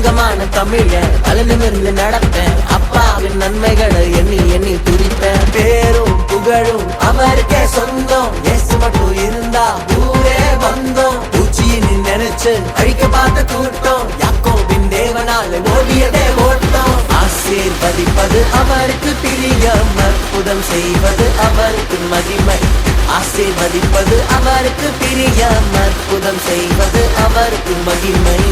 தங்கமான தமிழ அலனிமிருந்து நடப்பேன். அப்பாவின் நன்மைகளை எண்ணி எண்ணி துடிப்பேன். பேரும் புகழும் அவருக்கே சொந்தம். இயேசு மட்டும் இருந்தா ஊரே வந்தோம். பூச்சியின் நினைச்சு அழிக்க பார்த்த கூட்டம். யாக்கோபின் தேவனால ஓடியதே ஓட்டம். ஆசீர்வதிப்பது அவருக்கு பிரியம். அற்புதம் செய்வது அவருக்கு மகிமை. ஆசீர்வதிப்பது அவருக்கு பிரியம். அற்புதம் செய்வது அவருக்கு மகிமை.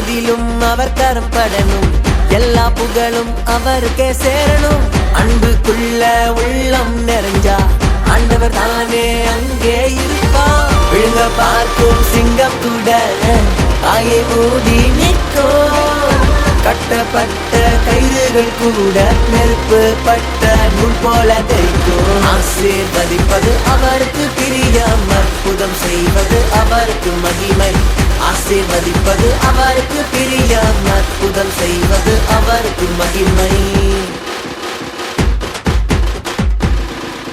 எதிலும் அவர் கரம் படணும். எல்லா புகழும் அவருக்கே சேரணும். அன்புக்குள்ள உள்ளம் நிறைஞ்சா ஆண்டவர் தானே அங்கே இருப்பா. விழுங்க பார்க்கும் சிங்கம் கூட ஆயை மூடி நிற்கும். கட்டப்பட்ட கயிறுகள் கூட நெருப்பு பட்ட நூல் போல தைக்கும். ஆசீர்வதிப்பது அவருக்கு பிரியம். அற்புதம் செய்வது அவருக்கு மகிமை. ஆசீர்வதிப்பது அவருக்கு பிரியம். அற்புதம் செய்வது அவருக்கு மகிமை.